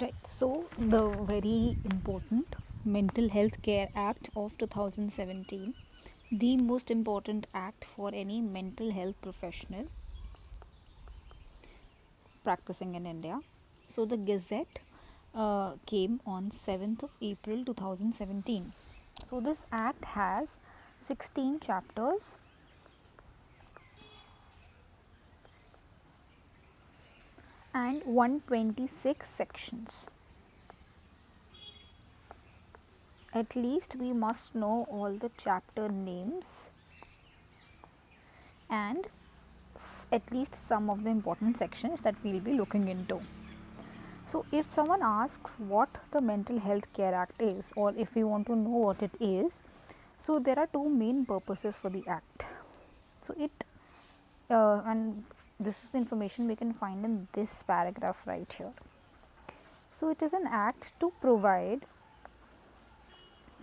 Right. So, the very important Mental Health Care Act of 2017, the most important act for any mental health professional practicing in India. So, the Gazette came on 7th of April 2017. So, this act has 16 chapters and 126 sections. At least we must know all the chapter names and at least some of the important sections that we'll be looking into. So, if someone asks what the Mental Health Care Act is, or if we want to know what it is, so there are two main purposes for the act. So, and this is the information we can find in this paragraph right here. So, it is an act to provide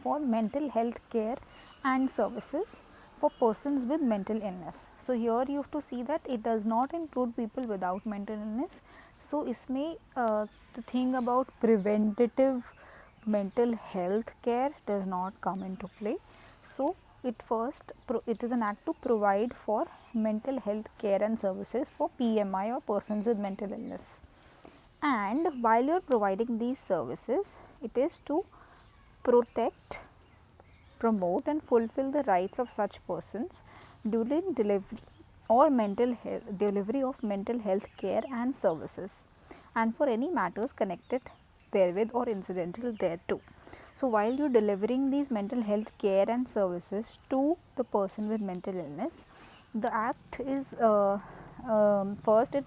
for mental health care and services for persons with mental illness. So, here you have to see that it does not include people without mental illness. So, इसमें the thing about preventative mental health care does not come into play. So, it is an act to provide for mental health care and services for PMI or persons with mental illness. And while you are providing these services, it is to protect, promote and fulfill the rights of such persons during delivery of mental health care and services, and for any matters connected therewith or incidental thereto. So, while you are delivering these mental health care and services to the person with mental illness, the act is first it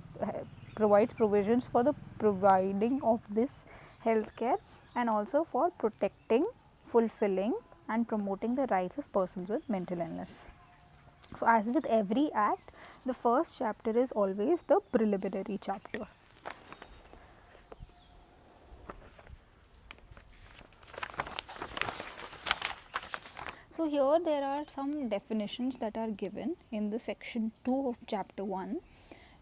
provides provisions for the providing of this health care and also for protecting, fulfilling and promoting the rights of persons with mental illness. So, as with every act, the first chapter is always the preliminary chapter. So, here there are some definitions that are given in the section 2 of chapter 1,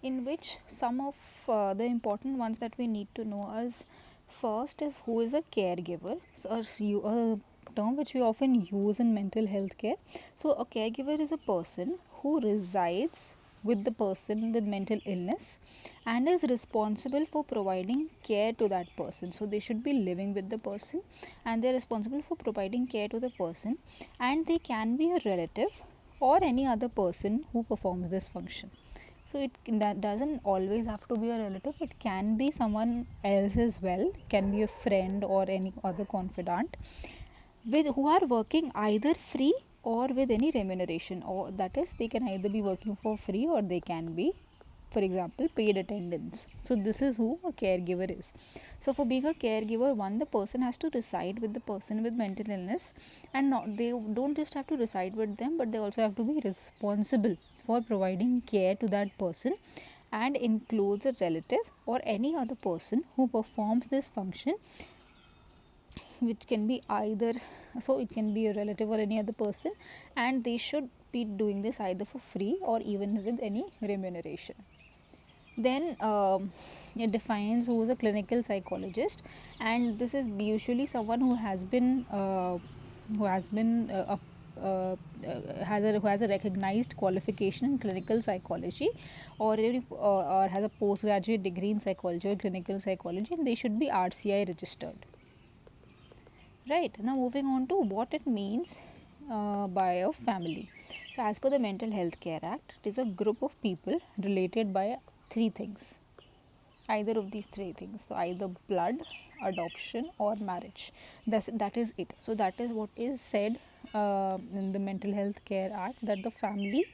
in which some of the important ones that we need to know is first is who is a caregiver. So, a term which we often use in mental health care. So, a caregiver is a person who resides with the person with mental illness and is responsible for providing care to that person. So, they should be living with the person and they are responsible for providing care to the person, and they can be a relative or any other person who performs this function. So, that doesn't always have to be a relative, it can be someone else as well, can be a friend or any other confidant who are working either free or with any remuneration, or that is they can either be working for free or they can be, for example, paid attendance. So, this is who a caregiver is. So, for being a caregiver, one, the person has to reside with the person with mental illness, and they don't just have to reside with them, but they also have to be responsible for providing care to that person, and includes a relative or any other person who performs this function, which can be either, so it can be a relative or any other person, and they should be doing this either for free or even with any remuneration. Then it defines who is a clinical psychologist, and this is usually someone who has been who has a recognized qualification in clinical psychology, or has a postgraduate degree in psychology or clinical psychology, and they should be RCI registered. Right, now moving on to what it means by a family. So, as per the Mental Health Care Act, it is a group of people related by three things, either of these three things. So, either blood, adoption or marriage. That is it. So, that is what is said in the Mental Health Care Act, that the family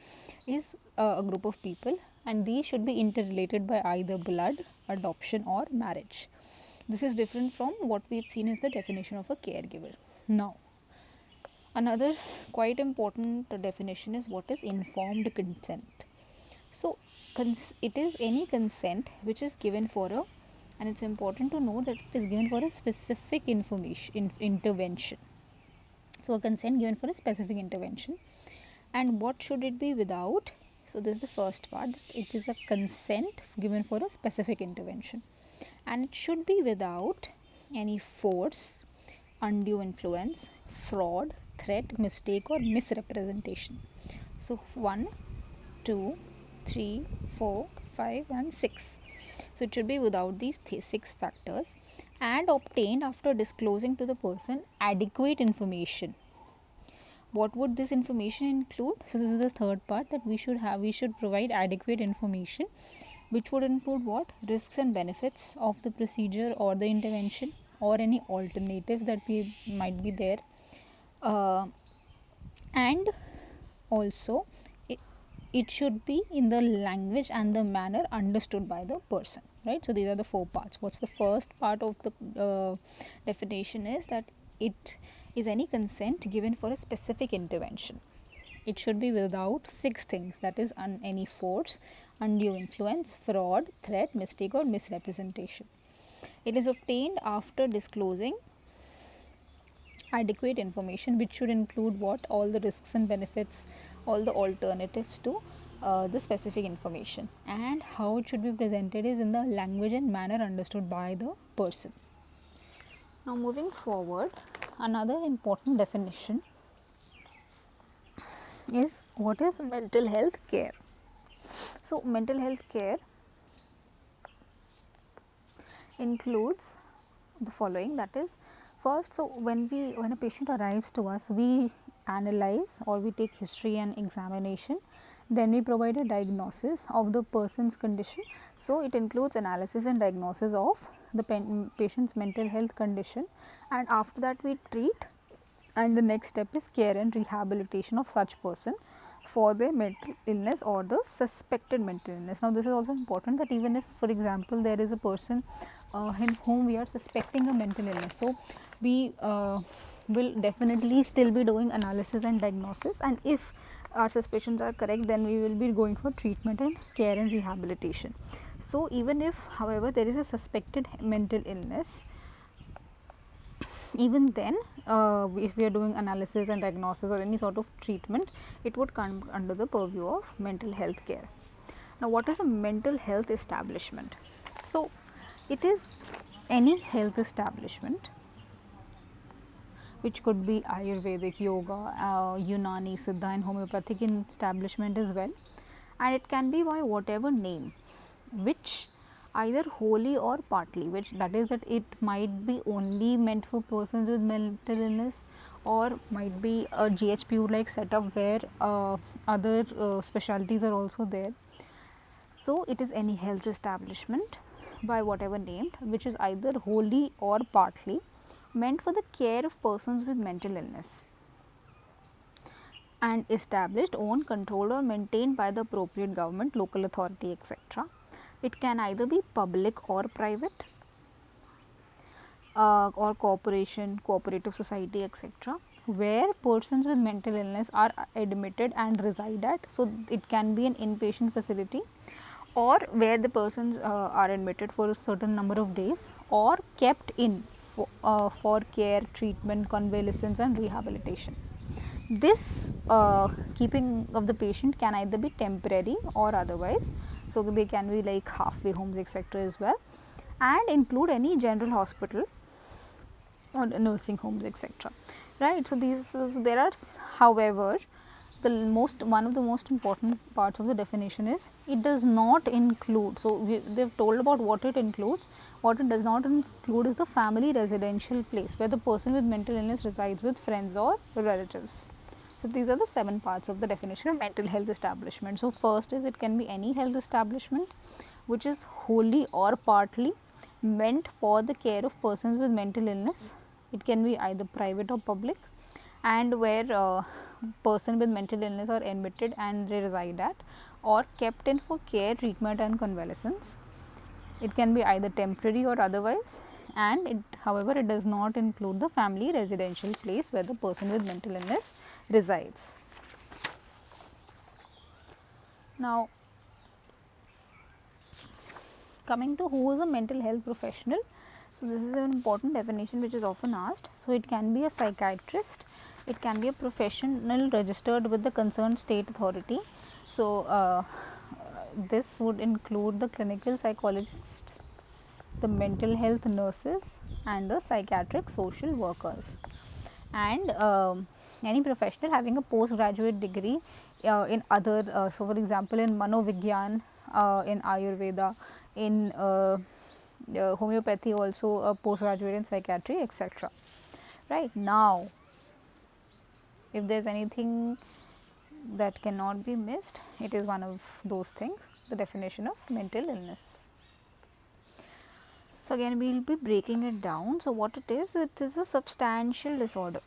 is a group of people and these should be interrelated by either blood, adoption or marriage. This is different from what we've seen is the definition of a caregiver. Now, another quite important definition is what is informed consent. So, it is any consent which is given for a, and it's important to note that it is given for a specific intervention. So, a consent given for a specific intervention. And what should it be without? So, this is the first part, that it is a consent given for a specific intervention. and it should be without any force, undue influence, fraud, threat, mistake, or misrepresentation. So 1, 2, 3, 4, 5, and 6. So it should be without these 6 factors and obtained after disclosing to the person adequate information. What would this information include? So this is the third part, that we should provide adequate information, which would include what? Risks and benefits of the procedure or the intervention, or any alternatives that might be there, and also it should be in the language and the manner understood by the person, right? So these are the 4 parts. What's the first part of the definition is that it is any consent given for a specific intervention. It should be without 6 things, that is any force, undue influence, fraud, threat, mistake, or misrepresentation. It is obtained after disclosing adequate information, which should include what? All the risks and benefits, all the alternatives to the specific information, and how it should be presented is in the language and manner understood by the person. Now moving forward, another important definition is what is mental health care. So mental health care includes the following, that is, first, so when a patient arrives to us, we analyze or we take history and examination, then we provide a diagnosis of the person's condition. So it includes analysis and diagnosis of the patient's mental health condition, and after that we treat, and the next step is care and rehabilitation of such person for their mental illness or the suspected mental illness. Now this is also important, that even if, for example, there is a person in whom we are suspecting a mental illness, so we will definitely still be doing analysis and diagnosis, and if our suspicions are correct, then we will be going for treatment and care and rehabilitation. So even if, however, there is a suspected mental illness, even then if we are doing analysis and diagnosis or any sort of treatment, it would come under the purview of mental health care. Now what is a mental health establishment? So it is any health establishment which could be Ayurvedic, yoga, Unani, Siddha, and homeopathic establishment as well, and it can be by whatever name, which either wholly or partly, which that is that it might be only meant for persons with mental illness, or might be a GHPU like setup where other specialties are also there. So it is any health establishment by whatever named, which is either wholly or partly meant for the care of persons with mental illness, and established, owned, controlled, or maintained by the appropriate government, local authority, etc. It can either be public or private, or corporation, cooperative society, etc., where persons with mental illness are admitted and reside at. So it can be an inpatient facility, or where the persons are admitted for a certain number of days, or kept in for care, treatment, convalescence, and rehabilitation. This keeping of the patient can either be temporary or otherwise, so they can be like halfway homes, etc. as well, and include any general hospital or nursing homes, etc. Right. So these there are, however, one of the most important parts of the definition is it does not include. So they've told about what it includes. What it does not include is the family residential place where the person with mental illness resides with friends or relatives. So these are the 7 parts of the definition of mental health establishment. So first is, it can be any health establishment which is wholly or partly meant for the care of persons with mental illness. It can be either private or public, and where person with mental illness are admitted and they reside at, or kept in for care, treatment, and convalescence. It can be either temporary or otherwise, and it, however, it does not include the family residential place where the person with mental illness resides. Now coming to who is a mental health professional. So this is an important definition which is often asked. So it can be a psychiatrist, it can be a professional registered with the concerned state authority. So this would include the clinical psychologist, the mental health nurses and the psychiatric social workers. And any professional having a postgraduate degree in other, so for example in Manovigyan, in Ayurveda, in homeopathy also a postgraduate in psychiatry, etc. Right. Now, if there is anything that cannot be missed, it is one of those things, the definition of mental illness. So, again we will be breaking it down. So, what it is a substantial disorder,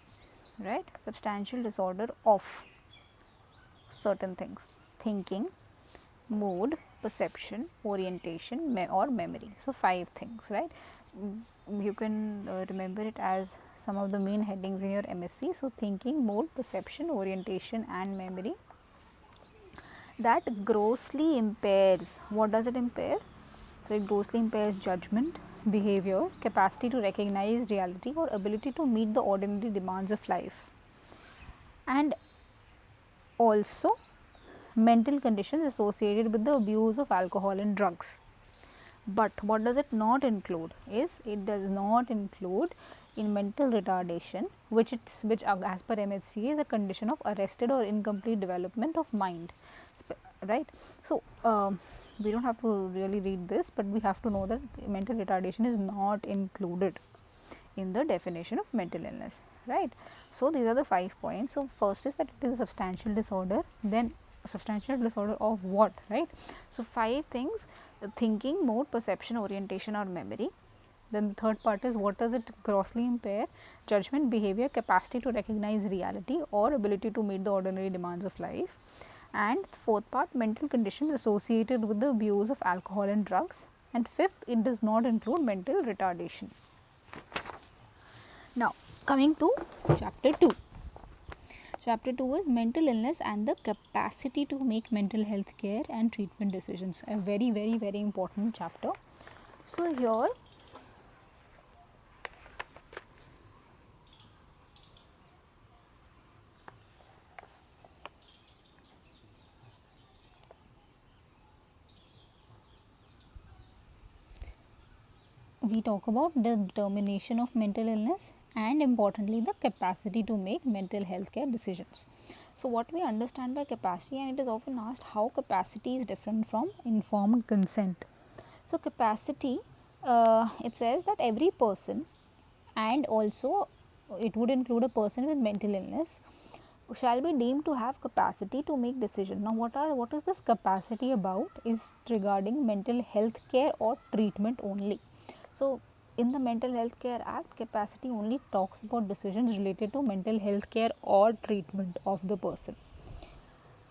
right, substantial disorder of certain things: thinking, mood, perception, orientation or memory. So, 5 things, right. You can remember it as some of the main headings in your MSc. So, thinking, mood, perception, orientation and memory that grossly impairs. What does it impair? So, it grossly impairs judgment, behavior, capacity to recognize reality or ability to meet the ordinary demands of life, and also mental conditions associated with the abuse of alcohol and drugs. But what does it not include is, it does not include in mental retardation, which as per MHCA is a condition of arrested or incomplete development of mind, right. So, we do not have to really read this, but we have to know that mental retardation is not included in the definition of mental illness, right. So, these are the 5 points. So, first is that it is a substantial disorder, then a substantial disorder of what, right. So, 5 things: thinking, mood, perception, orientation or memory. Then the third part is, what does it grossly impair? Judgment, behavior, capacity to recognize reality or ability to meet the ordinary demands of life. And the fourth part, mental conditions associated with the abuse of alcohol and drugs. And fifth, it does not include mental retardation. Now, coming to chapter 2. Chapter 2 is mental illness and the capacity to make mental health care and treatment decisions. A very, very, very important chapter. So, here we talk about the determination of mental illness and importantly the capacity to make mental health care decisions. So, what we understand by capacity, and it is often asked how capacity is different from informed consent. So, capacity, it says that every person, and also it would include a person with mental illness, shall be deemed to have capacity to make decisions. Now, what is this capacity about? Is regarding mental health care or treatment only. So, in the Mental Health Care Act, capacity only talks about decisions related to mental health care or treatment of the person.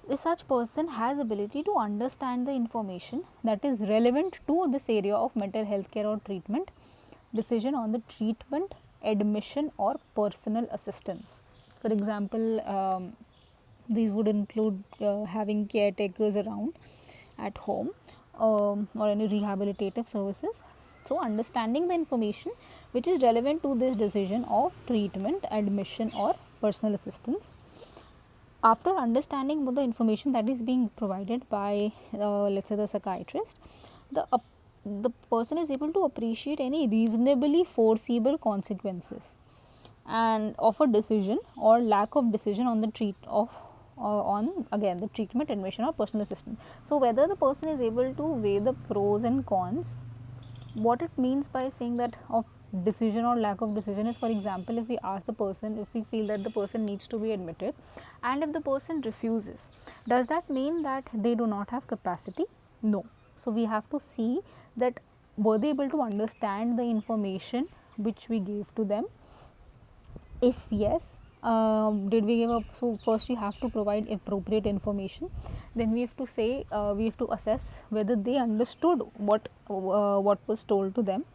If such person has ability to understand the information that is relevant to this area of mental health care or treatment, decision on the treatment, admission or personal assistance. For example, these would include having caretakers around at home or any rehabilitative services. So, understanding the information which is relevant to this decision of treatment, admission or personal assistance. After understanding the information that is being provided by let us say the psychiatrist, the person is able to appreciate any reasonably foreseeable consequences and of a decision or lack of decision on the on again the treatment, admission or personal assistance. So, whether the person is able to weigh the pros and cons. What it means by saying that of decision or lack of decision is, for example, if we ask the person, if we feel that the person needs to be admitted and if the person refuses, does that mean that they do not have capacity? No. So, we have to see that were they able to understand the information which we gave to them. If yes, did we give up? So, first we have to provide appropriate information, then we have to say we have to assess whether they understood what was told to them.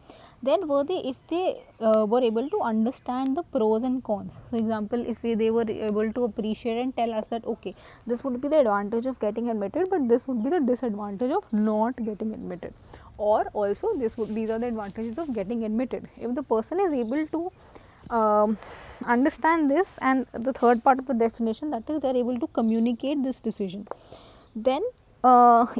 Then if they were able to understand the pros and cons. So, example, if they were able to appreciate and tell us that okay, this would be the advantage of getting admitted, but this would be the disadvantage of not getting admitted, or also these are the advantages of getting admitted. If the person is able to understand this, and the third part of the definition, that is they are able to communicate this decision, then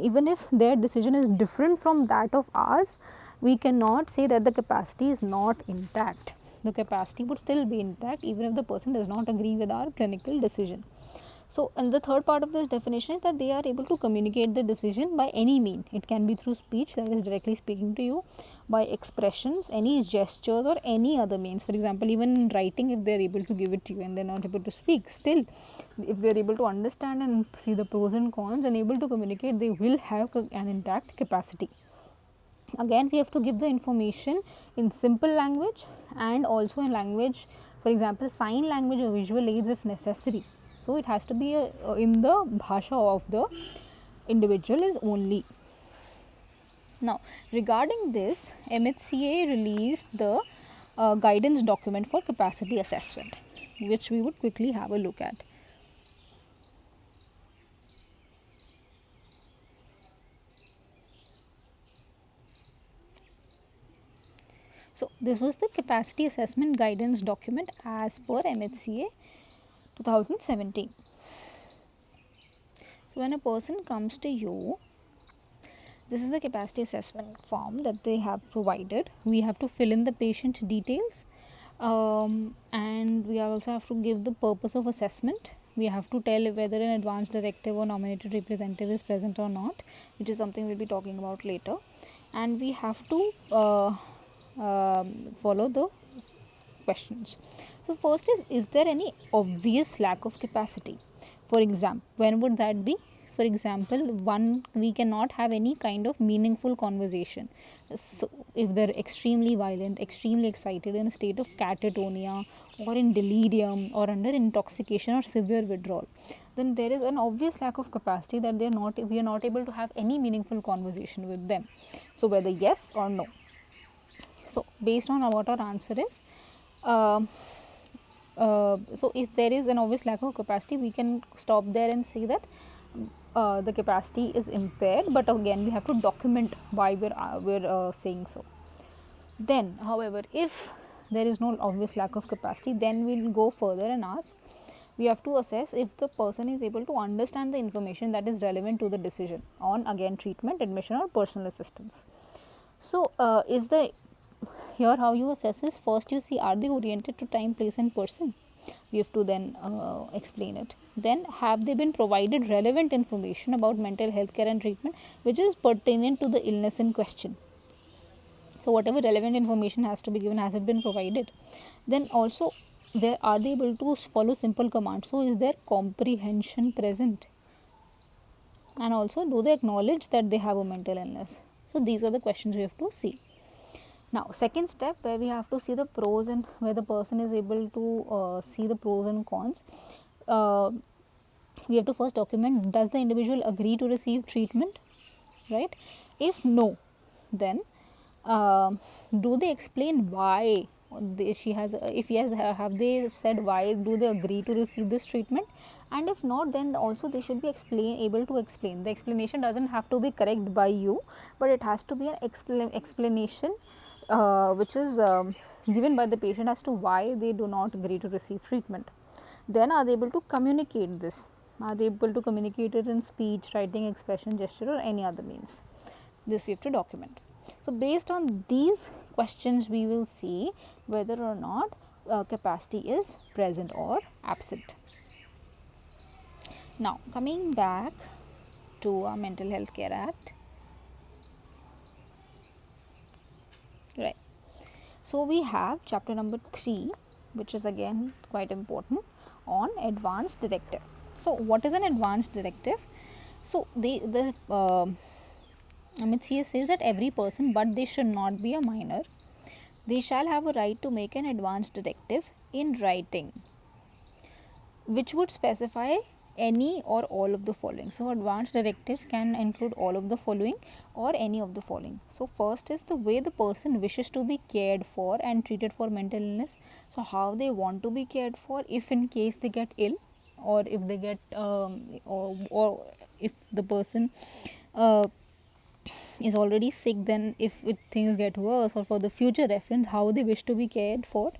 even if their decision is different from that of ours, we cannot say that the capacity is not intact. The capacity would still be intact even if the person does not agree with our clinical decision. So, and the third part of this definition is that they are able to communicate the decision by any mean. It can be through speech, that is directly speaking to you, by expressions, any gestures, or any other means. For example, even in writing, if they are able to give it to you and they are not able to speak, still, if they are able to understand and see the pros and cons and able to communicate, they will have an intact capacity. Again, we have to give the information in simple language and also in language, for example, sign language or visual aids if necessary. So, it has to be in the bhasha of the individual is only. Now, regarding this, MHCA released the guidance document for capacity assessment, which we would quickly have a look at. So, this was the capacity assessment guidance document as per MHCA 2017. So, when a person comes to you, this is the capacity assessment form that they have provided. We have to fill in the patient details, and we also have to give the purpose of assessment. We have to tell whether an advance directive or nominated representative is present or not, which is something we will be talking about later. And we have to follow the questions. So, first is there any obvious lack of capacity? For example, when would that be? For example, one, we cannot have any kind of meaningful conversation. So, if they're extremely violent, extremely excited, in a state of catatonia or in delirium or under intoxication or severe withdrawal, then there is an obvious lack of capacity that we are not able to have any meaningful conversation with them. So, whether yes or no. So, based on what our answer is, so if there is an obvious lack of capacity, we can stop there and say that the capacity is impaired, but again we have to document why we're saying so. Then, however, if there is no obvious lack of capacity, then we will go further and ask, we have to assess if the person is able to understand the information that is relevant to the decision on, again, treatment, admission or personal assistance. So, here how you assess is, first you see, are they oriented to time, place and person? We have to then explain it. Then, have they been provided relevant information about mental health care and treatment which is pertinent to the illness in question? So, whatever relevant information has to be given, has it been provided? Then also, are they able to follow simple commands? So, is there comprehension present? And also, do they acknowledge that they have a mental illness? So, these are the questions we have to see. Now, second step, where we have to see the pros and where the person is able to see the pros and cons. We have to first document, does the individual agree to receive treatment, right? If no, then do they explain why if yes, have they said why do they agree to receive this treatment? And if not, then also they should be able to explain. The explanation doesn't have to be correct by you, but it has to be an explanation which is given by the patient as to why they do not agree to receive treatment. Then, are they able to communicate this? Are they able to communicate it in speech, writing, expression, gesture or any other means? This we have to document. So, based on these questions, we will see whether or not capacity is present or absent. Now, coming back to our Mental Health Care Act. Right. So, we have chapter number 3, which is again quite important, on advance directive. So, what is an advance directive? So, the MHCA says that every person, but they should not be a minor, they shall have a right to make an advance directive in writing, which would specify any or all of the following. So, advance directive can include all of the following or any of the following. So, first is the way the person wishes to be cared for and treated for mental illness. So, how they want to be cared for if in case they get ill, or if they get or if the person is already sick, then if things get worse, or for the future reference, how they wish to be cared for,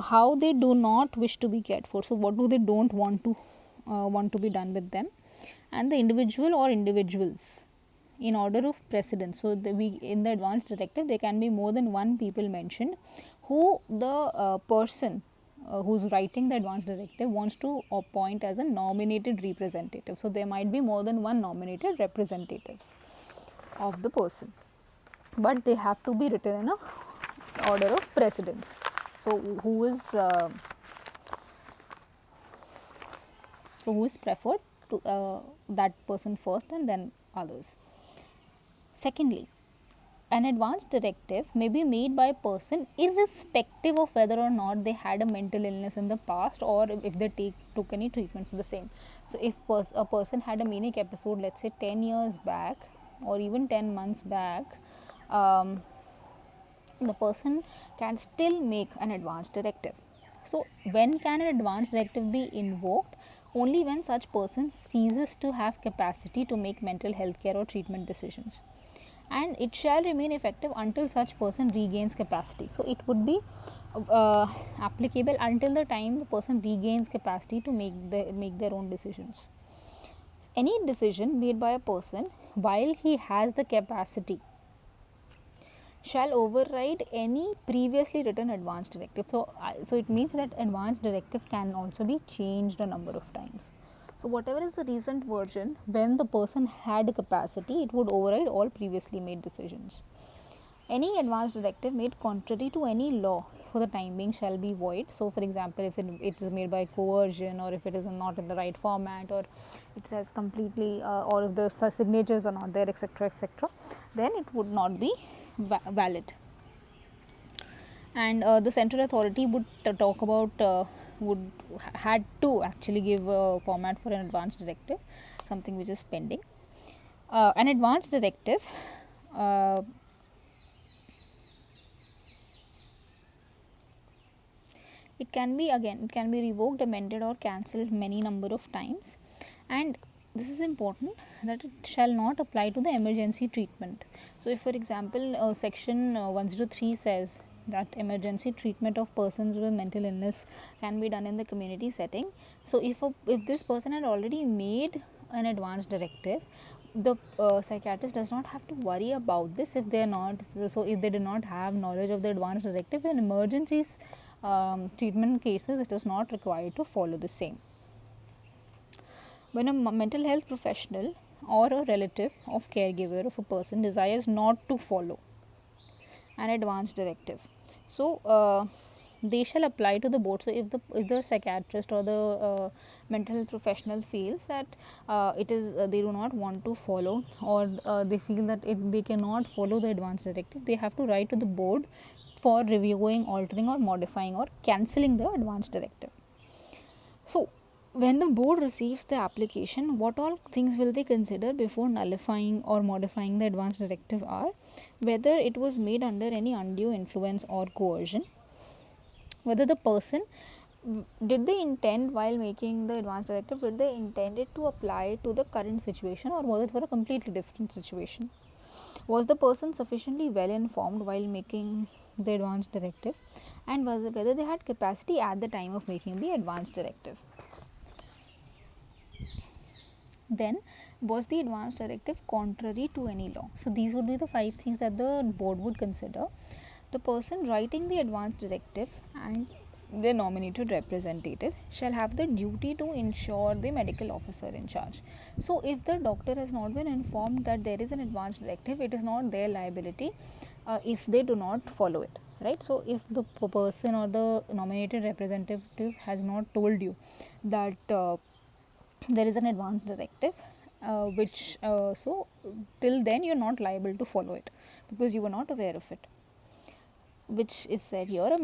how they do not wish to be cared for. So, what do they don't want to be done with them, and the individual or individuals in order of precedence. So in the advance directive there can be more than one people mentioned who the person who's writing the advance directive wants to appoint as a nominated representative. So there might be more than one nominated representatives of the person, but they have to be written in a order of precedence. So who is preferred to that person first and then others. Secondly, an advance directive may be made by a person irrespective of whether or not they had a mental illness in the past or if they took any treatment for the same. So if a person had a manic episode, let's say 10 years back or even 10 months back, the person can still make an advance directive. So when can an advance directive be invoked? Only when such person ceases to have capacity to make mental health care or treatment decisions, and it shall remain effective until such person regains capacity. So it would be applicable until the time the person regains capacity to make their own decisions. Any decision made by a person while he has the capacity shall override any previously written advance directive. So it means that advance directive can also be changed a number of times. So whatever is the recent version, when the person had capacity, it would override all previously made decisions. Any advance directive made contrary to any law for the time being shall be void. So for example, if it is made by coercion, or if it is not in the right format, or it says completely or if the signatures are not there, etc., then it would not be valid. And the central authority would talk about had to actually give a format for an advance directive, something which is pending. An advance directive it can be revoked, amended, or cancelled many number of times, and this is important that it shall not apply to the emergency treatment. So if for example section 103 says that emergency treatment of persons with mental illness can be done in the community setting, so if this person had already made an advance directive, the psychiatrist does not have to worry about this if they are not, so if they do not have knowledge of the advance directive. In emergencies treatment cases, it is not required to follow the same. When a mental health professional or a relative of caregiver of a person desires not to follow an advance directive, so they shall apply to the board. So if the psychiatrist or the mental health professional feels that they do not want to follow, or they feel that they cannot follow the advance directive, they have to write to the board for reviewing, altering, or modifying, or cancelling the advance directive. So when the board receives the application, what all things will they consider before nullifying or modifying the advance directive are whether it was made under any undue influence or coercion, whether the person, did they intend while making the advance directive, did they intend it to apply to the current situation, or was it for a completely different situation, was the person sufficiently well informed while making the advance directive, and whether they had capacity at the time of making the advance directive. Then, was the advance directive contrary to any law? So these would be the 5 things that the board would consider. The person writing the advance directive and the nominated representative shall have the duty to ensure the medical officer in charge. So if the doctor has not been informed that there is an advance directive, it is not their liability if they do not follow it, right? So if the person or the nominated representative has not told you that there is an advance directive, so till then you are not liable to follow it because you were not aware of it, which is said here.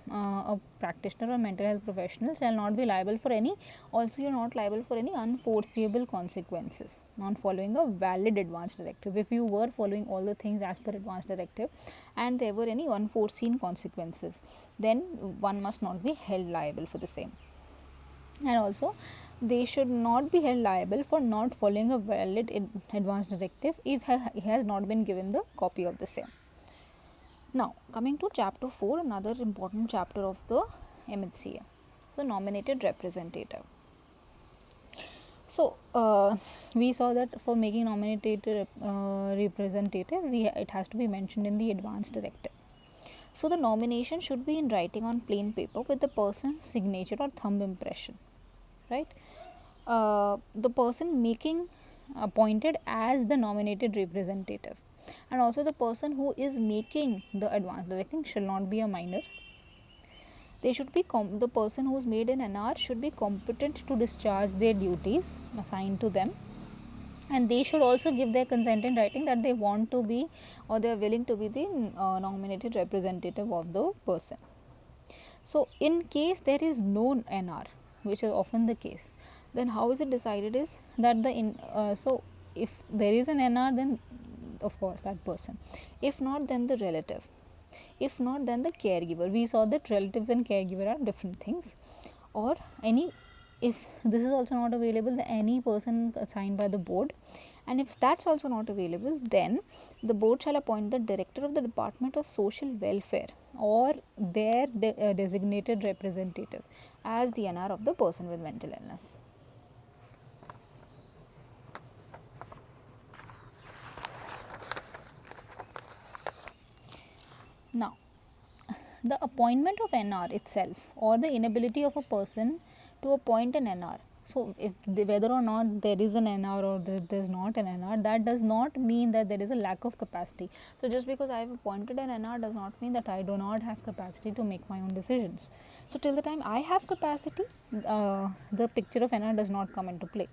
A practitioner or mental health professional shall not be liable for any, also you are not liable for any unforeseeable consequences non following a valid advance directive. If you were following all the things as per advance directive and there were any unforeseen consequences, then one must not be held liable for the same. And also they should not be held liable for not following a valid advance directive if he has not been given the copy of the same. Now coming to chapter 4, another important chapter of the MHCA. So nominated representative. So we saw that for making nominated representative, it has to be mentioned in the advance directive. So the nomination should be in writing on plain paper with the person's signature or thumb impression, right? The person making appointed as the nominated representative, and also the person who is making the advance directing shall not be a minor. They should be the person who is made an NR should be competent to discharge their duties assigned to them, and they should also give their consent in writing that they want to be or they are willing to be the nominated representative of the person. So in case there is no NR, which is often the case, then how is it decided is that so if there is an NR, then of course that person. If not, then the relative. If not, then the caregiver. We saw that relatives and caregiver are different things. Or any, if this is also not available, then any person assigned by the board. And if that's also not available, then the board shall appoint the director of the Department of Social Welfare or their designated representative as the NR of the person with mental illness. Now, the appointment of NR itself or the inability of a person to appoint an NR. So, if whether or not there is an NR or there is not an NR, that does not mean that there is a lack of capacity. So, just because I have appointed an NR does not mean that I do not have capacity to make my own decisions. So, till the time I have capacity, the picture of NR does not come into play.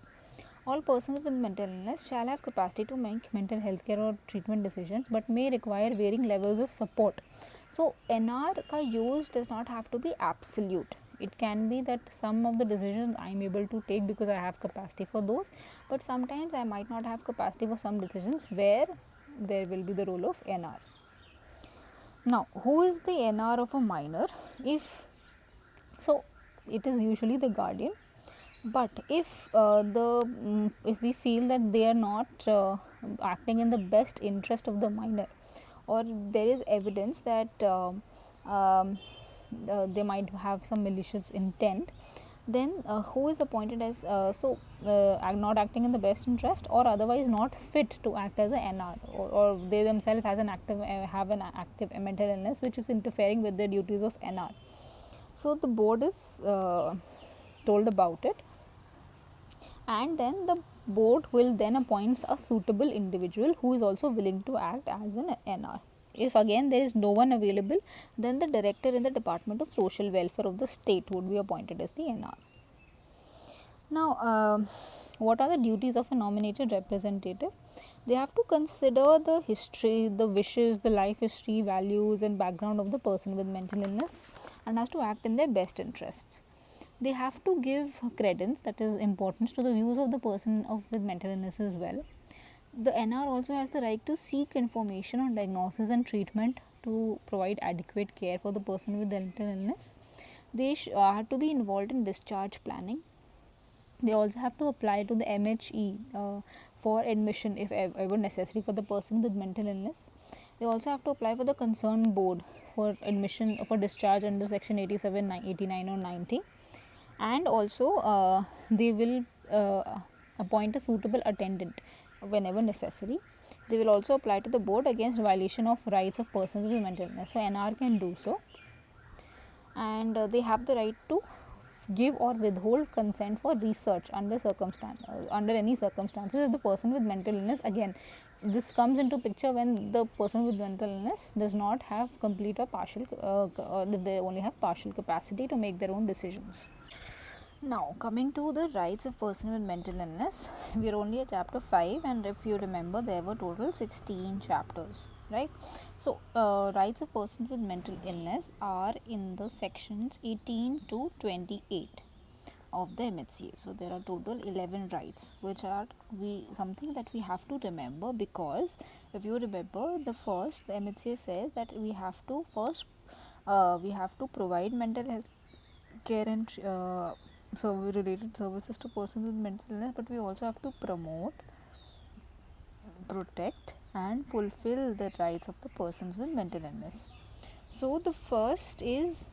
All persons with mental illness shall have capacity to make mental health care or treatment decisions, but may require varying levels of support. So NR का use does not have to be absolute. It can be that some of the decisions I am able to take because I have capacity for those, but sometimes I might not have capacity for some decisions where there will be the role of NR. Now, who is the NR of a minor? It is usually the guardian. But if if we feel that they are not acting in the best interest of the minor, or there is evidence that they might have some malicious intent, then who is appointed as not acting in the best interest or otherwise not fit to act as an NR, or they themselves have an active mental illness which is interfering with their duties of NR. So the board is told about it, and then the board will then appoint a suitable individual who is also willing to act as an NR. If again there is no one available, then the director in the Department of Social Welfare of the state would be appointed as the NR. Now, what are the duties of a nominated representative? They have to consider the history, the wishes, the life history, values and background of the person with mental illness, and has to act in their best interests. They have to give credence, that is importance, to the views of the person with mental illness as well. The NR also has the right to seek information on diagnosis and treatment to provide adequate care for the person with mental illness. They have to be involved in discharge planning. They also have to apply to the MHCA for admission if ever necessary for the person with mental illness. They also have to apply for the concerned board for admission for discharge under section 87, 89 or 90. And also they will appoint a suitable attendant whenever necessary. They will also apply to the board against violation of rights of persons with mental illness. So NR can do so, and they have the right to give or withhold consent for research under any circumstances if the person with mental illness, again this comes into picture when the person with mental illness does not have complete or partial they only have partial capacity to make their own decisions. Now, coming to the rights of person with mental illness, we are only at chapter 5, and if you remember, there were total 16 chapters, right? So, rights of persons with mental illness are in the sections 18 to 28 of the MHCA. So, there are total 11 rights, which are something that we have to remember, because if you remember, the MHCA says that we have to provide mental health care and related services to persons with mental illness, but we also have to promote, protect and fulfill the rights of the persons with mental illness. So the first is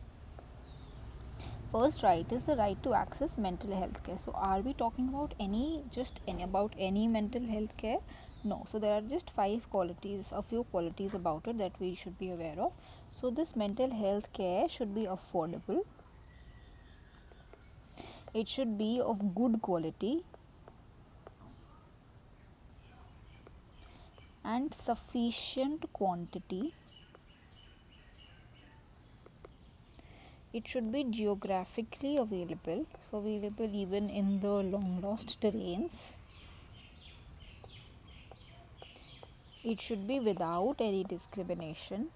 First right is the right to access mental health care. So are we talking about any mental health care? No. So there are just a few qualities about it that we should be aware of. So this mental health care should be affordable, it should be of good quality and sufficient quantity. It should be geographically available, so available even in the long lost terrains. It should be without any discrimination,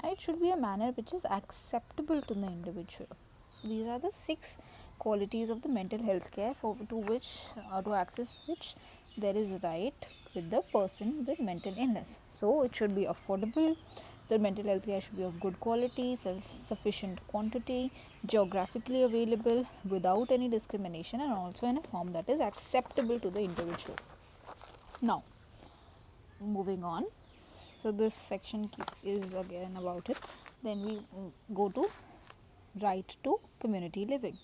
and it should be a manner which is acceptable to the individual. So these are the 6 qualities of the mental health care to access which there is right with the person with mental illness. So it should be affordable, the mental health care should be of good quality, sufficient quantity, geographically available, without any discrimination, and also in a form that is acceptable to the individual. Now, moving on. So this section is again about it. Then we go to right to community living.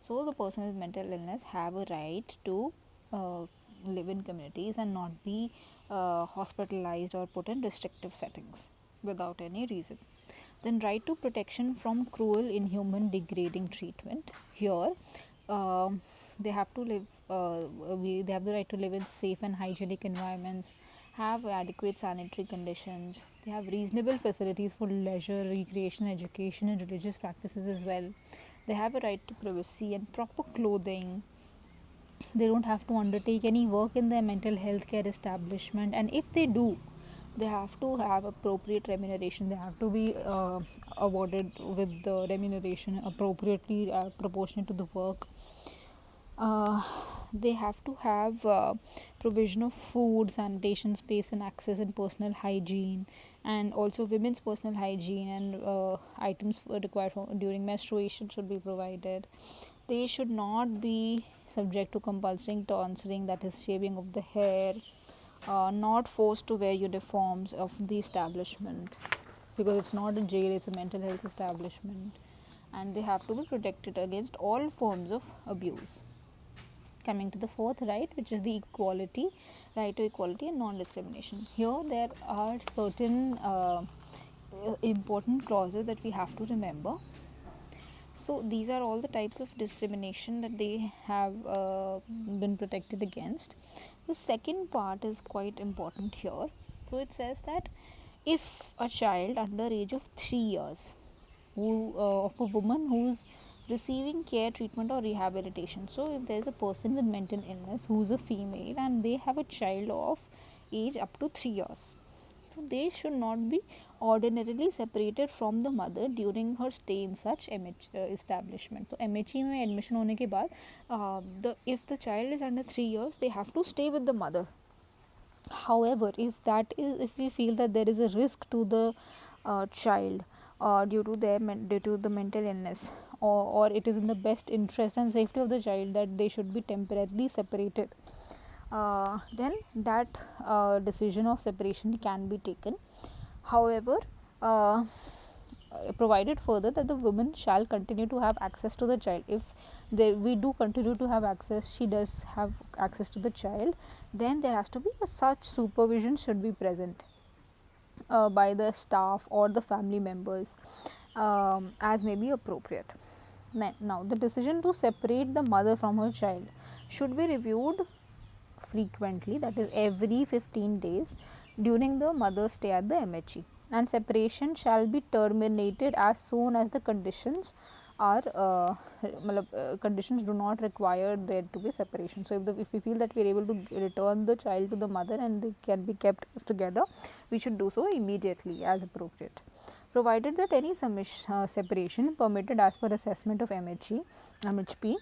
So the person with mental illness have a right to live in communities and not be hospitalized or put in restrictive settings without any reason. Then right to protection from cruel, inhuman, degrading treatment. Here they have to live they have the right to live in safe and hygienic environments, have adequate sanitary conditions, they have reasonable facilities for leisure, recreation, education and religious practices as well. They have a right to privacy and proper clothing. They don't have to undertake any work in their mental health care establishment, and if they do, they have to have appropriate remuneration. They have to be awarded with the remuneration appropriately proportionate to the work. They have to have provision of food, sanitation, space and access, and personal hygiene, and also women's personal hygiene and items required during menstruation should be provided. They should not be subject to compulsory tonsuring, that is shaving of the hair, not forced to wear uniforms of the establishment, because it's not a jail, it's a mental health establishment. And they have to be protected against all forms of abuse. Coming to the fourth right, which is the right to equality and non-discrimination. Here there are certain important clauses that we have to remember. So these are all the types of discrimination that they have been protected against. The second part is quite important here. So it says that if a child under age of 3 years of a woman who's receiving care, treatment or rehabilitation, so if there's a person with mental illness who's a female and they have a child of age up to 3 years, so they should not be ordinarily separated from the mother during her stay in such establishment. So MHCA में admission होने के बाद if the child is under 3 years, they have to stay with the mother. However, if we feel that there is a risk to the child due to the mental illness, or it is in the best interest and safety of the child that they should be temporarily separated, then that decision of separation can be taken. However, provided further that the woman shall continue to have access to the child. If we do continue to have access, she does have access to the child, then there has to be such supervision should be present by the staff or the family members as may be appropriate. Now, the decision to separate the mother from her child should be reviewed frequently, that is every 15 days during the mother's stay at the MHE, and separation shall be terminated as soon as the conditions are conditions do not require there to be separation. So if we feel that we are able to return the child to the mother and they can be kept together, we should do so immediately as appropriate, provided that any separation permitted as per assessment of MHP.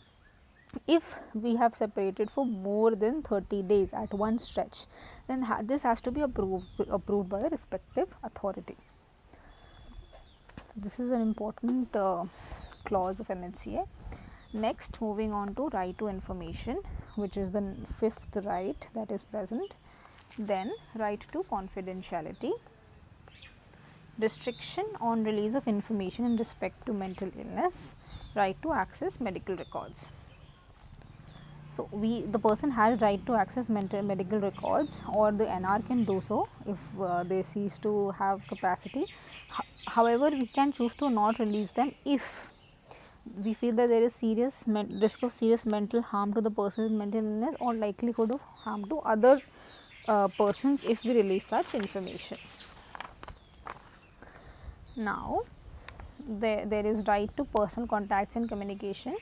If we have separated for more than 30 days at one stretch, then this has to be approved by a respective authority. This is an important clause of MHCA. Next, moving on to right to information, which is the fifth right that is present. Then right to confidentiality, restriction on release of information in respect to mental illness, right to access medical records. So, the person has right to access medical records, or the NR can do so if they cease to have capacity. However, we can choose to not release them if we feel that there is serious risk of serious mental harm to the person with mental illness, or likelihood of harm to other persons if we release such information. Now, there is right to personal contacts and communication.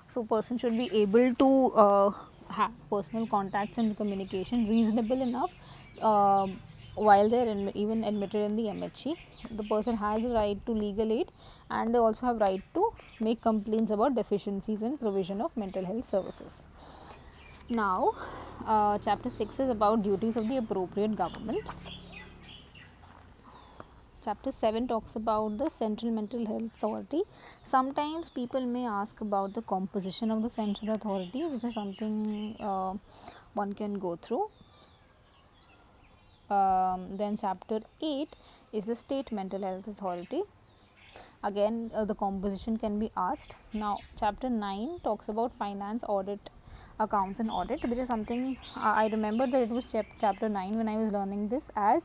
So, person should be able to have personal contacts and communication reasonable enough while they are even admitted in the MHC. The person has a right to legal aid, and they also have right to make complaints about deficiencies in provision of mental health services. Now, chapter 6 is about duties of the appropriate government. Chapter 7 talks about the Central Mental Health Authority. Sometimes people may ask about the composition of the Central Authority, which is something one can go through. Then chapter 8 is the State Mental Health Authority. Again, the composition can be asked. Now, chapter 9 talks about finance, audit, accounts and audit, which is something I remember that it was chapter 9 when I was learning this, as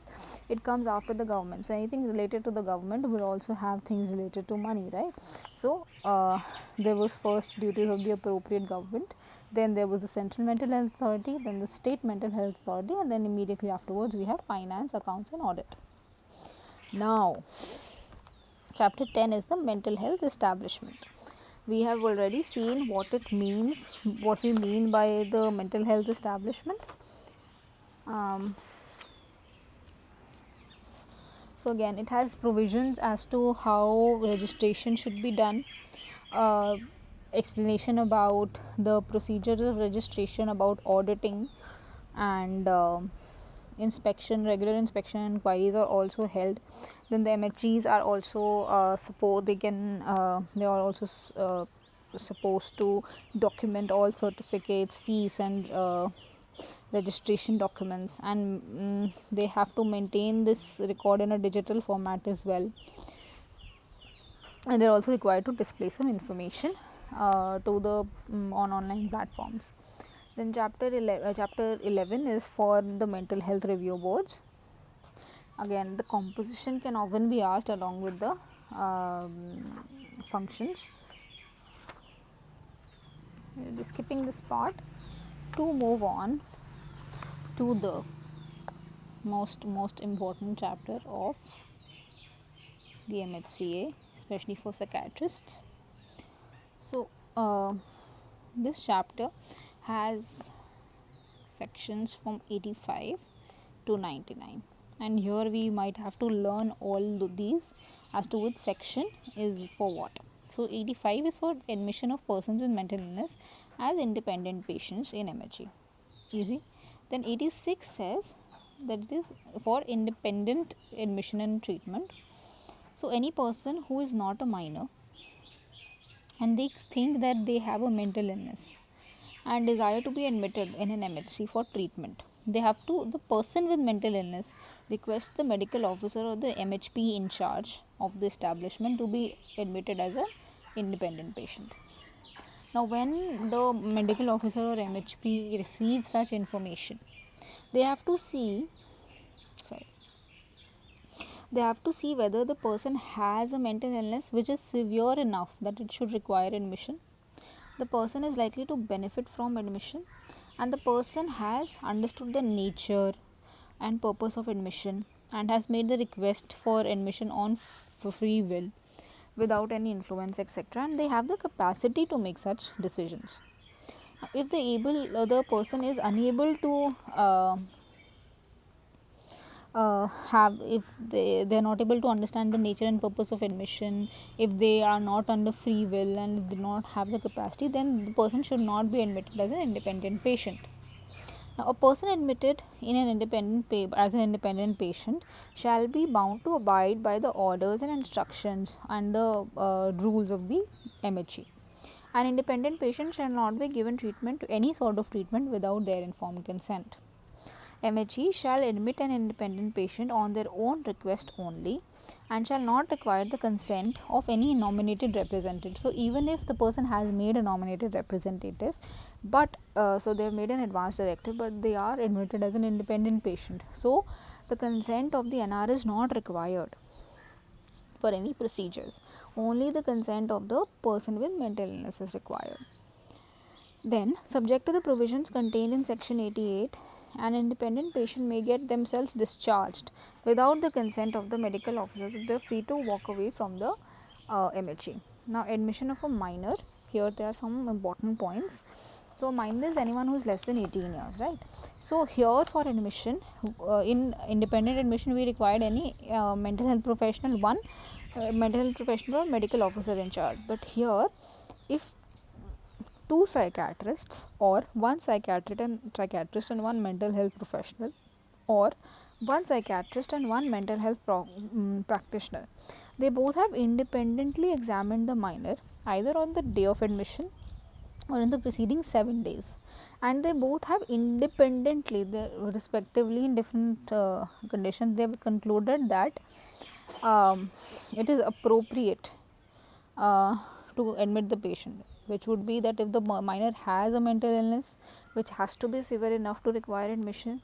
it comes after the government. So, anything related to the government will also have things related to money, right? So, there was first duties of the appropriate government, then there was the Central Mental Health Authority, then the State Mental Health Authority, and then immediately afterwards we have finance, accounts and audit. Now, chapter 10 is the mental health establishment. We have already seen what it means, what we mean by the mental health establishment. So, again, it has provisions as to how registration should be done, explanation about the procedures of registration, about auditing, and inspection, regular inspection inquiries are also held. Then the MHCs are also they are also supposed to document all certificates, fees and registration documents, and they have to maintain this record in a digital format as well, and they are also required to display some information to the on online platforms. Then chapter 11 is for the mental health review boards. Again, the composition can often be asked along with the functions. We'll be skipping this part to move on to the most important chapter of the MHCA, especially for psychiatrists. So, this chapter has sections from 85 to 99, and here we might have to learn all these as to which section is for what. So, 85 is for admission of persons with mental illness as independent patients in MHC. Easy. Then 86 says that it is for independent admission and treatment. So, any person who is not a minor and they think that they have a mental illness and desire to be admitted in an MHC for treatment, the person with mental illness requests the medical officer or the MHP in charge of the establishment to be admitted as an independent patient. Now, when the medical officer or MHP receives such information, they have to see whether the person has a mental illness which is severe enough that it should require admission, the person is likely to benefit from admission, and the person has understood the nature and purpose of admission and has made the request for admission on free will without any influence, etc., and they have the capacity to make such decisions. If the person is unable to if they are not able to understand the nature and purpose of admission, if they are not under free will and do not have the capacity, then the person should not be admitted as an independent patient. Now, a person admitted in an as an independent patient shall be bound to abide by the orders and instructions and the rules of the MHC. An independent patient shall not be given treatment to any sort of treatment without their informed consent. MHC shall admit an independent patient on their own request only and shall not require the consent of any nominated representative. So even if the person has made a nominated representative, but so they have made an advance directive, but they are admitted as an independent patient, so the consent of the NR is not required for any procedures. Only the consent of the person with mental illness is required. Then, subject to the provisions contained in section 88, an independent patient may get themselves discharged without the consent of the medical officers. They are free to walk away from the MHC. Now, admission of a minor. Here there are some important points. So, minor is anyone who is less than 18 years, right? So, here for admission, in independent admission, we required any mental health professional, one mental health professional or medical officer in charge. But here, if two psychiatrists or one psychiatrist and one mental health professional, or one psychiatrist and one mental health practitioner, they both have independently examined the minor either on the day of admission or in the preceding 7 days, and they both have independently, respectively in different conditions, they have concluded that it is appropriate to admit the patient, which would be that if the minor has a mental illness which has to be severe enough to require admission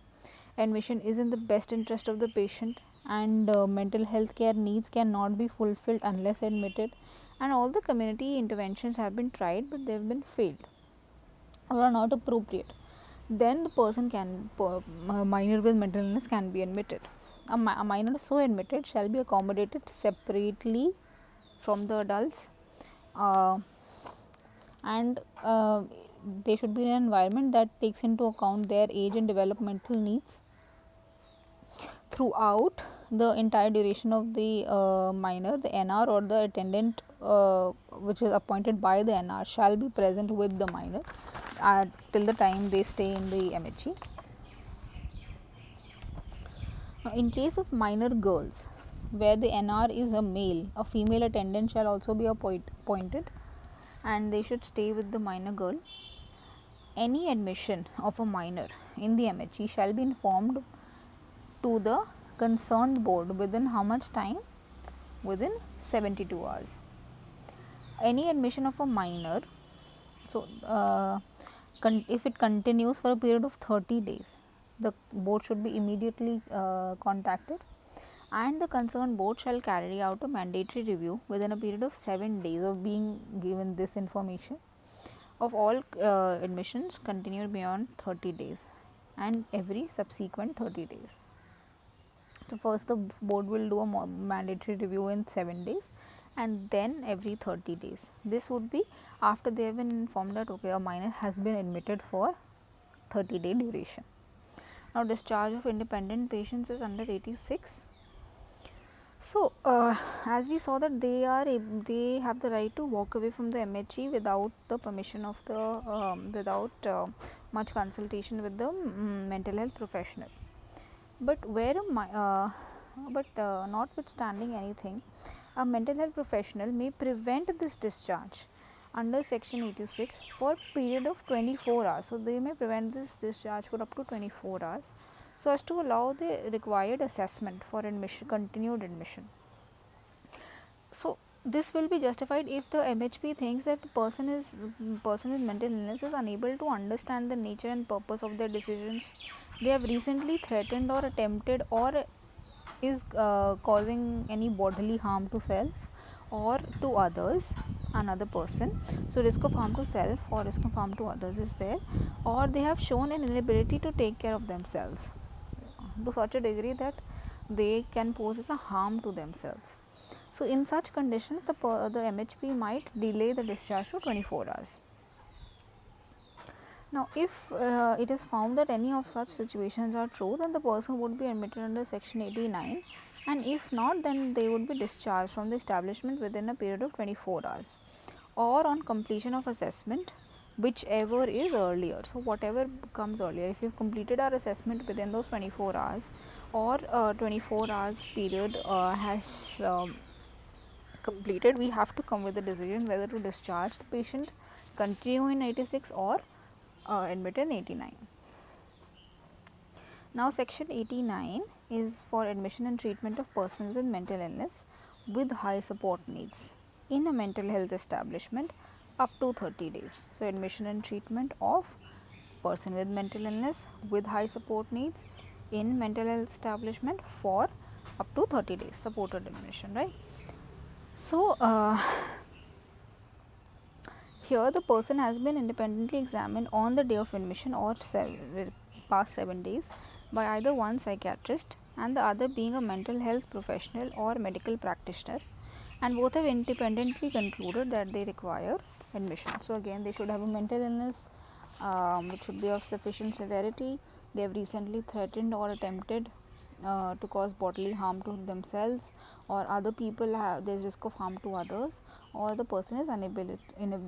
is in the best interest of the patient, and mental health care needs cannot be fulfilled unless admitted, and all the community interventions have been tried but they have been failed or are not appropriate, then the person can, minor with mental illness can be admitted. A minor so admitted shall be accommodated separately from the adults, and they should be in an environment that takes into account their age and developmental needs throughout the entire duration of the minor. The NR or the attendant which is appointed by the NR shall be present with the minor till the time they stay in the MHC. In case of minor girls, where the NR is a male, a female attendant shall also be appointed, and they should stay with the minor girl. Any admission of a minor in the MHC shall be informed to the concerned board within how much time? Within 72 hours. Any admission of a minor, so if it continues for a period of 30 days, the board should be immediately contacted, and the concerned board shall carry out a mandatory review within a period of 7 days of being given this information of all admissions continued beyond 30 days and every subsequent 30 days. So, first the board will do a mandatory review in 7 days and then every 30 days. This would be after they have been informed that okay, a minor has been admitted for 30-day duration. Now, discharge of independent patients is under 86. So, as we saw that they have the right to walk away from the MHC without the permission of the without much consultation with the mental health professional. But where notwithstanding anything, a mental health professional may prevent this discharge under section 86 for a period of 24 hours. So, they may prevent this discharge for up to 24 hours, so as to allow the required assessment for admission, continued admission. So, this will be justified if the MHP thinks that the person with mental illness is unable to understand the nature and purpose of their decisions. They have recently threatened or attempted or is causing any bodily harm to self or to others, another person. So, risk of harm to self or risk of harm to others is there, or they have shown an inability to take care of themselves to such a degree that they can pose a harm to themselves. So, in such conditions, the MHP might delay the discharge for 24 hours. Now, if it is found that any of such situations are true, then the person would be admitted under section 89, and if not, then they would be discharged from the establishment within a period of 24 hours or on completion of assessment, whichever is earlier. So, whatever comes earlier, if you have completed our assessment within those 24 hours or 24 hours period has completed, we have to come with a decision whether to discharge the patient, continue in 86 or admit in 89. Now section 89 is for admission and treatment of persons with mental illness with high support needs in a mental health establishment up to 30 days. So, admission and treatment of person with mental illness with high support needs in mental health establishment for up to 30 days, supported admission, right. So, here the person has been independently examined on the day of admission or past 7 days by either one psychiatrist and the other being a mental health professional or medical practitioner, and both have independently concluded that they require admission. So, again they should have a mental illness which should be of sufficient severity. They have recently threatened or attempted to cause bodily harm to themselves or other people, have there is risk of harm to others, or the person is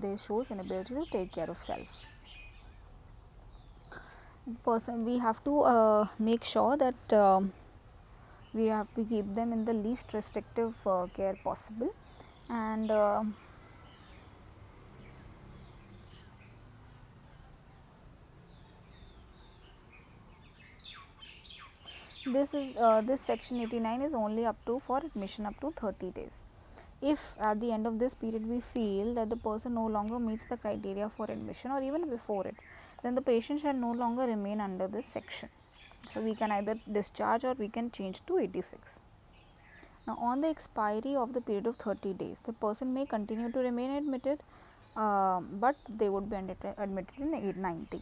they shows inability to take care of self. We have to make sure that we have to keep them in the least restrictive care possible, and this section 89 is only up to for admission up to 30 days. If at the end of this period we feel that the person no longer meets the criteria for admission or even before it, then the patient shall no longer remain under this section. So, we can either discharge or we can change to 86. Now, on the expiry of the period of 30 days, the person may continue to remain admitted, but they would be admitted in 90.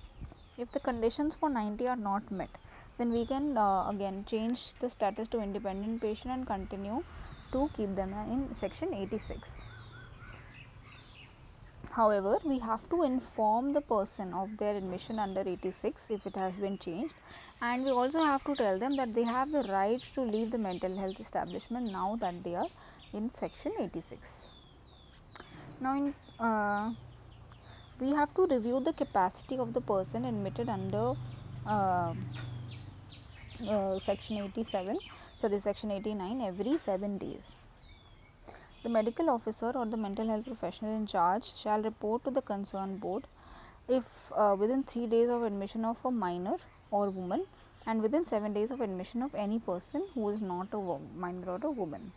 If the conditions for 90 are not met, then we can again change the status to independent patient and continue to keep them in section 86. However, we have to inform the person of their admission under 86 if it has been changed, and we also have to tell them that they have the rights to leave the mental health establishment now that they are in section 86. Now, we have to review the capacity of the person admitted under section 87, sorry, section 89 every 7 days. The medical officer or the mental health professional in charge shall report to the concerned board if within 3 days of admission of a minor or woman and within 7 days of admission of any person who is not a minor or a woman.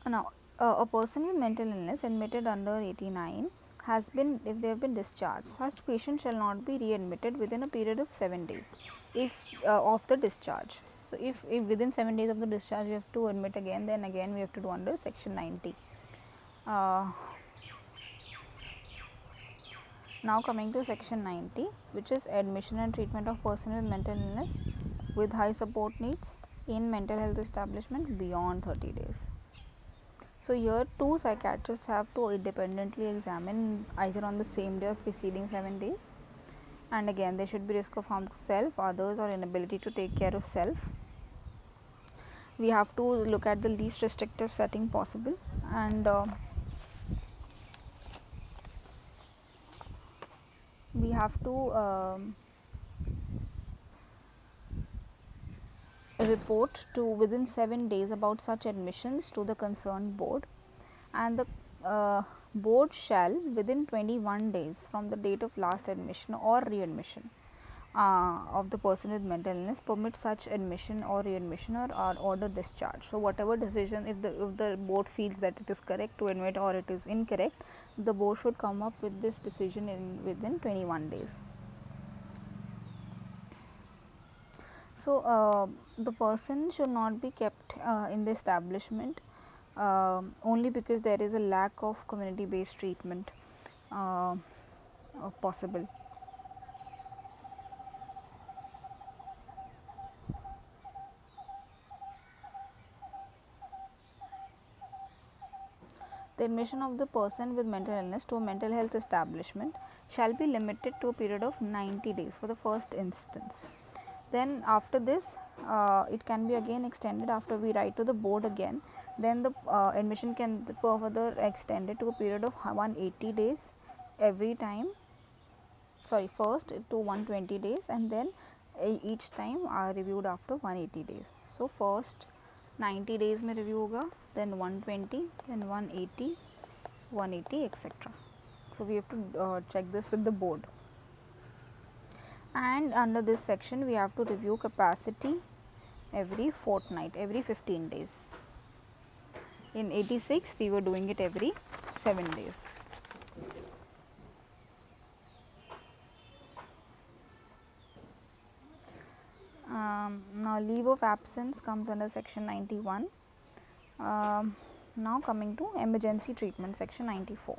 Now, a person with mental illness admitted under 89 has been, if they have been discharged, such patient shall not be readmitted within a period of 7 days if of the discharge. So, if within 7 days of the discharge you have to admit again, then again we have to do under section 90. Now, coming to section 90, which is admission and treatment of person with mental illness with high support needs in mental health establishment beyond 30 days. So, here two psychiatrists have to independently examine either on the same day or preceding 7 days, and again there should be risk of harm to self, others, or inability to take care of self. We have to look at the least restrictive setting possible, and we have to report to within 7 days about such admissions to the concerned board, and the board shall within 21 days from the date of last admission or readmission of the person with mental illness permit such admission or readmission or order discharge. So, whatever decision, if the board feels that it is correct to admit or it is incorrect, the board should come up with this decision within 21 days. So, the person should not be kept in the establishment only because there is a lack of community based treatment possible. The admission of the person with mental illness to a mental health establishment shall be limited to a period of 90 days for the first instance. Then after this, it can be again extended after we write to the board again. Then the admission can further extended to a period of 180 days every time, sorry, first to 120 days, and then each time are reviewed after 180 days. So, first 90 days में review होगा, then 120, then 180, 180, etc. So we have to check this with the board. And under this section we have to review capacity every fortnight, every 15 days. In 86 we were doing it every 7 days. Now leave of absence comes under section 91. Now coming to emergency treatment, section 94.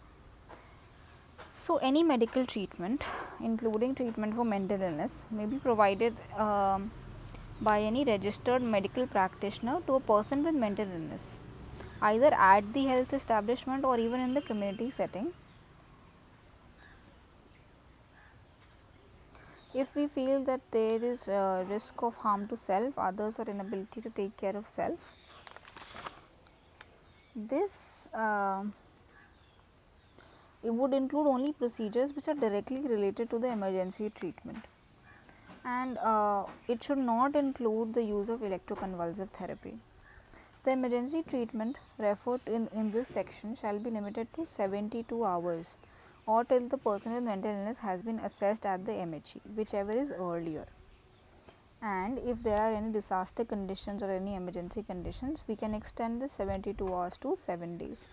So any medical treatment, including treatment for mental illness, may be provided by any registered medical practitioner to a person with mental illness, either at the health establishment or even in the community setting, if we feel that there is a risk of harm to self, others, or inability to take care of self. This it would include only procedures which are directly related to the emergency treatment, and it should not include the use of electroconvulsive therapy. The emergency treatment referred in this section shall be limited to 72 hours or till the person with mental illness has been assessed at the MHCA, whichever is earlier. And if there are any disaster conditions or any emergency conditions, we can extend the 72 hours to 7 days.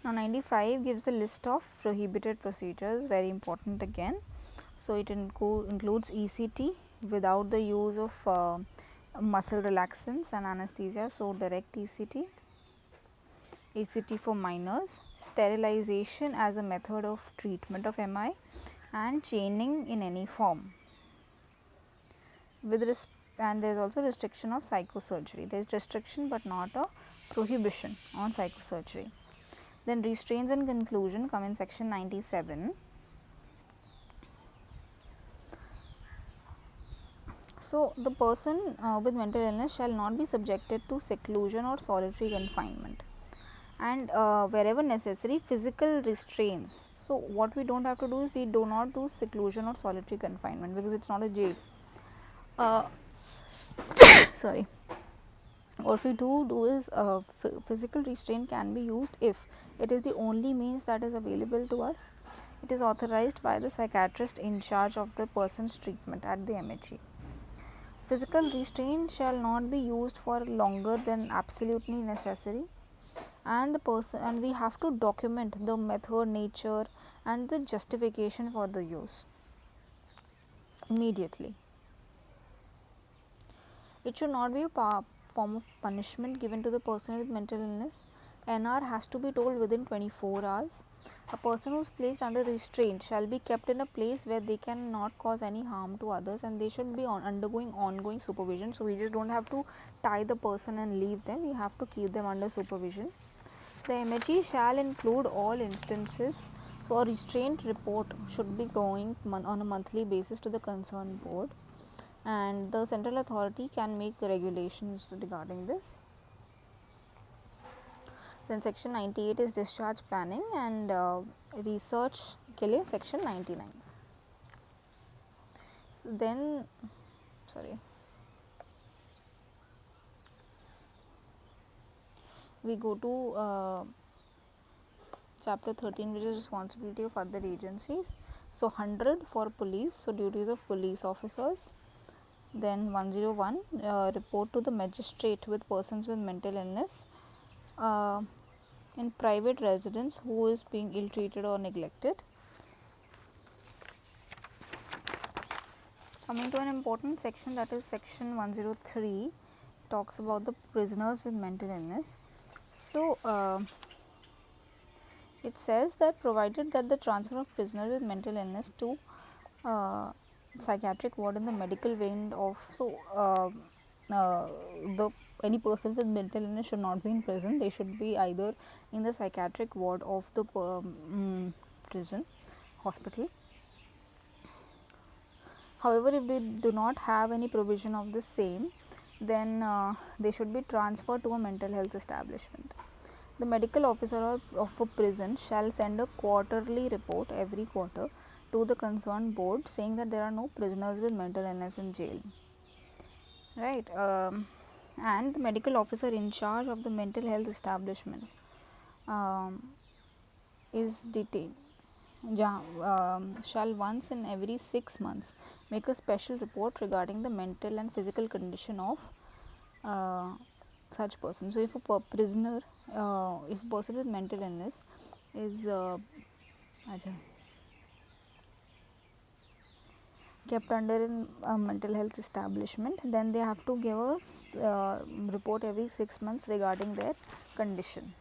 Now 95 gives a list of prohibited procedures, very important again. So it includes ECT without the use of muscle relaxants and anesthesia, so direct ECT, ECT for minors, sterilization as a method of treatment of MI, and chaining in any form. And there is also restriction of psychosurgery. There is restriction but not a prohibition on psychosurgery. Then restraints and conclusion come in section 97. So the person with mental illness shall not be subjected to seclusion or solitary confinement, and wherever necessary, physical restraints. So what we don't have to do is we do not do seclusion or solitary confinement because it's not a jail. Sorry. What we do is physical restraint can be used if it is the only means that is available to us. It is authorized by the psychiatrist in charge of the person's treatment at the MHCA. Physical restraint shall not be used for longer than absolutely necessary, and we have to document the method, nature, and the justification for the use immediately. It should not be a form of punishment given to the person with mental illness. NR has to be told within 24 hours. A person who is placed under restraint shall be kept in a place where they cannot cause any harm to others, and they should be undergoing ongoing supervision. So we just don't have to tie the person and leave them, we have to keep them under supervision. The MHE shall include all instances. So a restraint report should be going on a monthly basis to the concerned board, and the central authority can make regulations regarding this. Then section 98 is discharge planning and research के लिए section 99. So then we go to chapter 13, which is responsibility of other agencies. So 100 for police, so duties of police officers. Then 101 report to the magistrate with persons with mental illness in private residence who is being ill treated or neglected. Coming to an important section, that is section 103, talks about the prisoners with mental illness. So it says that provided that the transfer of prisoner with mental illness to psychiatric ward in the medical wing of any person with mental illness should not be in prison. They should be either in the psychiatric ward of the prison hospital. However, if we do not have any provision of the same, then they should be transferred to a mental health establishment. The medical officer of a prison shall send a quarterly report every quarter to the concerned board saying that there are no prisoners with mental illness in jail. right? And the medical officer in charge of the mental health establishment is detained. Shall once in every 6 months make a special report regarding the mental and physical condition of uh, such person. So, if a prisoner, if a person with mental illness is kept under a mental health establishment, then they have to give us report every 6 months regarding their condition.